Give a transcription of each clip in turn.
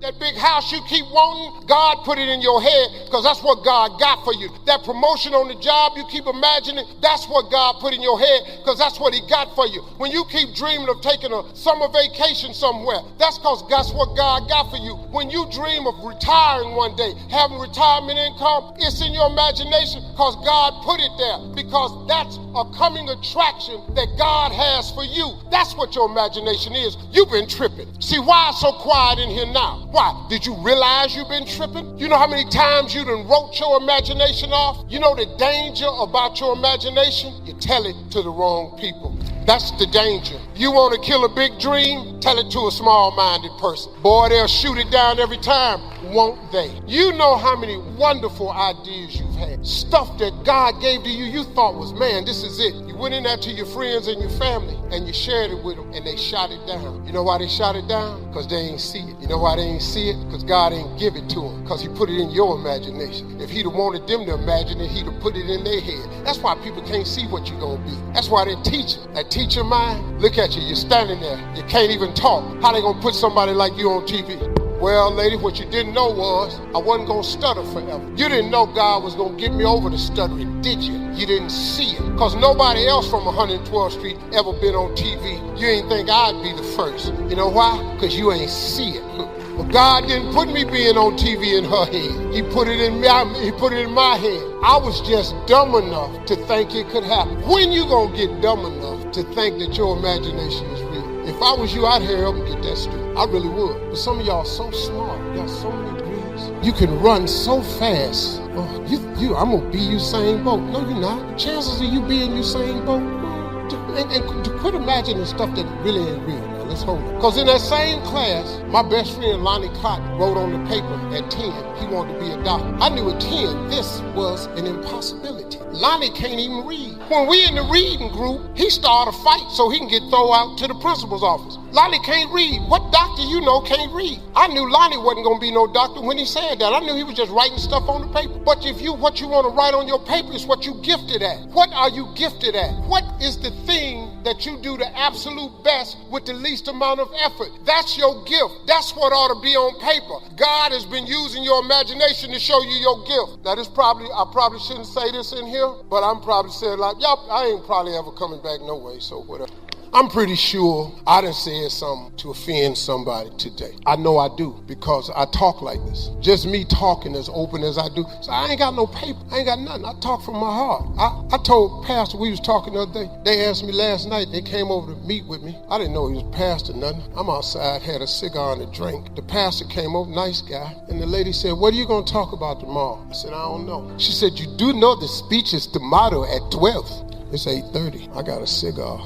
That big house you keep wanting, God put it in your head because that's what God got for you. That promotion on the job you keep imagining, that's what God put in your head because that's what he got for you. When you keep dreaming of taking a summer vacation somewhere, that's because that's what God got for you. When you dream of retiring one day, having retirement income, it's in your imagination because God put it there, because that's a coming attraction that God has for you. That's what your imagination is. You've been tripping. See, why it's so quiet in here now? Why? Did you realize you've been tripping? You know how many times you done wrote your imagination off? You know the danger about your imagination? You tell it to the wrong people. That's the danger. You want to kill a big dream? Tell it to a small-minded person. Boy, they'll shoot it down every time, won't they? You know how many wonderful ideas you've had. Stuff that God gave to you, you thought was, man, this is it. You went in there to your friends and your family, and you shared it with them, and they shot it down. You know why they shot it down? Because they ain't see it. You know why they ain't see it? Because God ain't give it to them. Because he put it in your imagination. If he'd have wanted them to imagine it, he'd have put it in their head. That's why people can't see what you're going to be. That's why they're teaching. That teacher mind, look at you. You're standing there. You can't even talk. How they going to put somebody like you on TV? Well, lady, what you didn't know was I wasn't going to stutter forever. You didn't know God was going to get me over the stuttering, did you? You didn't see it. Because nobody else from 112th Street ever been on TV. You ain't think I'd be the first. You know why? Because you ain't see it. But God didn't put me being on TV in her head. He put it in my head. I was just dumb enough to think it could happen. When you going to get dumb enough to think that your imagination is real? If I was you, I'd hurry up and get that straight. I really would. But some of y'all are so smart. You got so many degrees. You can run so fast. Oh, I'm going to be Usain Bolt. No, you're not. The chances of you being Usain Bolt, and quit imagining stuff that really ain't real. Now, let's hold it. Because in that same class, my best friend Lonnie Cotton wrote on the paper at 10, he wanted to be a doctor. I knew at 10, this was an impossibility. Lonnie can't even read. When we in the reading group, he started a fight so he can get thrown out to the principal's office. Lonnie can't read. What doctor you know can't read? I knew Lonnie wasn't going to be no doctor when he said that. I knew he was just writing stuff on the paper. But what you want to write on your paper is what you gifted at. What are you gifted at? What is the thing that you do the absolute best with the least amount of effort? That's your gift. That's what ought to be on paper. God has been using your imagination to show you your gift. That is I probably shouldn't say this in here, but I'm probably saying like, yup, I ain't probably ever coming back no way, so whatever. I'm pretty sure I done said something to offend somebody today. I know I do because I talk like this. Just me talking as open as I do. So I ain't got no paper. I ain't got nothing. I talk from my heart. I told Pastor, we was talking the other day. They asked me last night, they came over to meet with me. I didn't know he was pastor nothing. I'm outside, had a cigar and a drink. The pastor came over, nice guy. And the lady said, what are you going to talk about tomorrow? I said, I don't know. She said, you do know the speech is tomorrow at 12. It's 8:30. I got a cigar.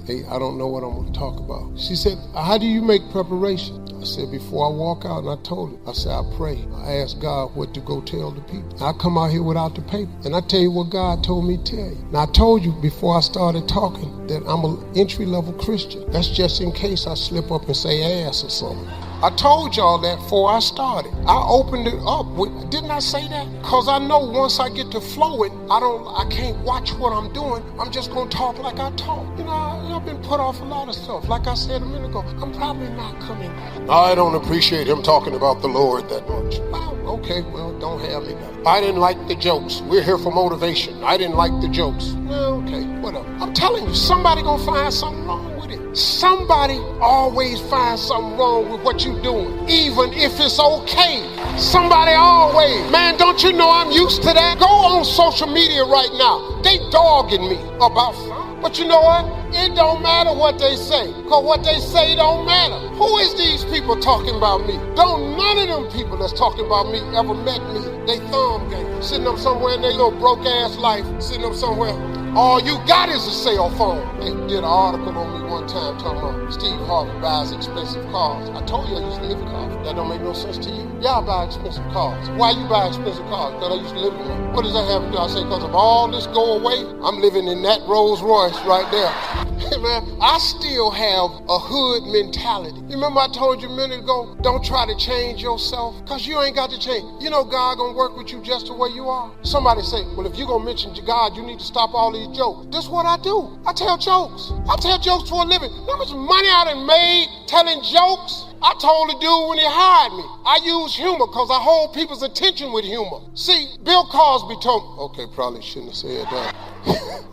I don't know what I'm going to talk about. She said, how do you make preparation? I said, before I walk out, and I told her, I said, I pray. I ask God what to go tell the people. I come out here without the paper, and I tell you what God told me to tell you. Now, I told you before I started talking that I'm an entry-level Christian. That's just in case I slip up and say ass or something. I told y'all that before I started. I opened it up. Didn't I say that? Because I know once I get to flowing, I can't watch what I'm doing. I'm just going to talk like I talk. You know, I've been put off a lot of stuff. Like I said a minute ago, I'm probably not coming back. I don't appreciate him talking about the Lord that much. Oh, okay, well, don't have me back. I didn't like the jokes. We're here for motivation. I didn't like the jokes. Well, okay, whatever. I'm telling you, somebody going to find something wrong with it. Somebody always finds something wrong with what you're doing, even if it's okay. Somebody always. Man, don't you know I'm used to that? Go on social media right now. They dogging me about something. But you know what? It don't matter what they say, because what they say don't matter. Who is these people talking about me? Don't none of them people that's talking about me ever met me. They thumb game, sitting up somewhere in their little broke-ass life, sitting up somewhere. All you got is a cell phone. They did an article on me one time talking about Steve Harvey buys expensive cars. I told you I used to live in cars. That don't make no sense to you. Yeah, I buy expensive cars. Why you buy expensive cars? Because I used to live in them. What does that have to do? I say, because if all this go away, I'm living in that Rolls Royce right there. Hey man, I still have a hood mentality. You remember I told you a minute ago, don't try to change yourself, because you ain't got to change. You know God gonna work with you just the way you are. Somebody say, well, if you're gonna mention God, you need to stop all these jokes. That's what I do. I tell jokes. I tell jokes for a living. You know how much money I done made telling jokes. I told the dude when he hired me, I use humor because I hold people's attention with humor. See, Bill Cosby told me, okay, probably shouldn't have said that.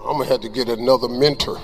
I'm going to have to get another mentor.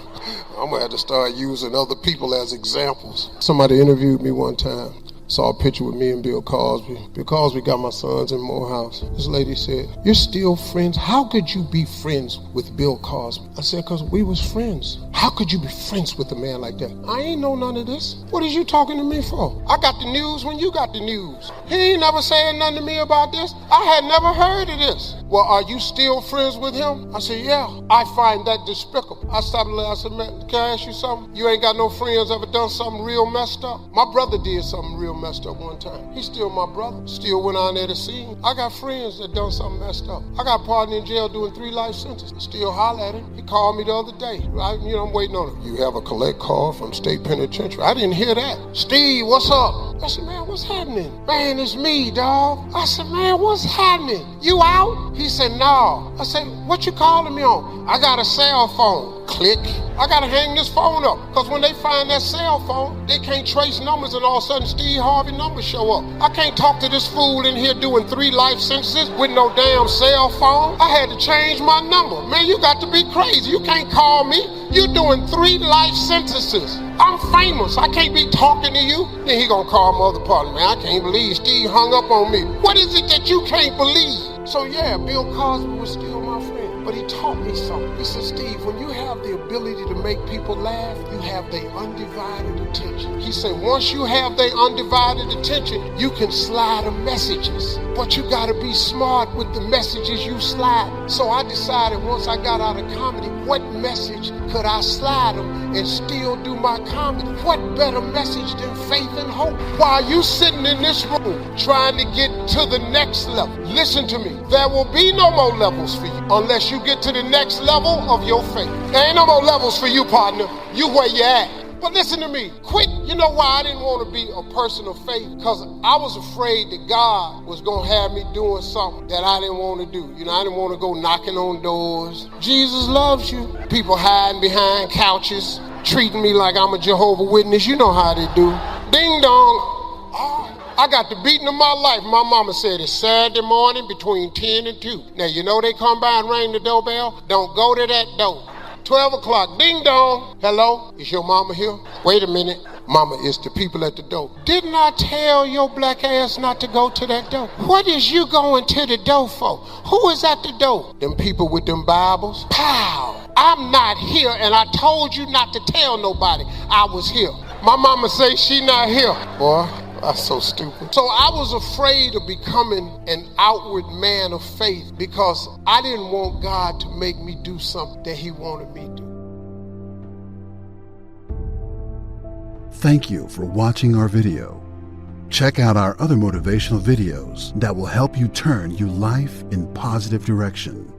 I'm going to have to start using other people as examples. Somebody interviewed me one time. Saw a picture with me and Bill Cosby. Bill Cosby got my sons in Morehouse. This lady said, you're still friends? How could you be friends with Bill Cosby? I said, because we was friends. How could you be friends with a man like that? I ain't know none of this. What is you talking to me for? I got the news when you got the news. He ain't never saying nothing to me about this. I had never heard of this. Well, are you still friends with him? I said, yeah. I find that despicable. I stopped and I said, man, can I ask you something? You ain't got no friends ever done something real messed up? My brother did something real messed up one time. He's still my brother. Still went on there to see him. I got friends that done something messed up. I got a partner in jail doing 3 life sentences. Still holler at him. He called me the other day. I'm waiting on him. You have a collect call from state penitentiary. I didn't hear that. Steve, what's up? I said, man, what's happening? Man, it's me, dog. I said, man, what's happening? You out? He said, no. I said, what you calling me on? I got a cell phone. Click. I gotta hang this phone up, because when they find that cell phone, they can't trace numbers, and all of a sudden Steve Harvey numbers show up. I can't talk to this fool in here doing 3 life sentences with no damn cell phone. I had to change my number. Man, you got to be crazy. You can't call me. You're doing 3 life sentences. I'm famous. I can't be talking to you. Then he gonna call my other partner. Man, I can't believe Steve hung up on me. What is it that you can't believe? So yeah, Bill Cosby was still my friend. But he taught me something. He said, Steve, when you have the ability to make people laugh, you have their undivided attention. He said, once you have their undivided attention, you can slide them messages. But you gotta be smart with the messages you slide. So I decided once I got out of comedy, what message could I slide them and still do my comedy? What better message than faith and hope? While you sitting in this room trying to get to the next level, listen to me. There will be no more levels for you unless you get to the next level of your faith. There ain't no more levels for you, partner. You where you at. But listen to me. Quit. You know why I didn't want to be a person of faith? Because I was afraid that God was going to have me doing something that I didn't want to do. You know, I didn't want to go knocking on doors. Jesus loves you. People hiding behind couches, treating me like I'm a Jehovah's Witness. You know how they do. Ding dong. I got the beating of my life. My mama said it's Saturday morning between 10 and 2. Now, you know they come by and ring the doorbell? Don't go to that door. 12 o'clock, ding dong. Hello, is your mama here? Wait a minute. Mama, it's the people at the door. Didn't I tell your black ass not to go to that door? What is you going to the door for? Who is at the door? Them people with them Bibles? Pow! I'm not here, and I told you not to tell nobody I was here. My mama say she not here. Boy, that's so stupid. So I was afraid of becoming an outward man of faith because I didn't want God to make me do something that he wanted me to do. Thank you for watching our video. Check out our other motivational videos that will help you turn your life in positive direction.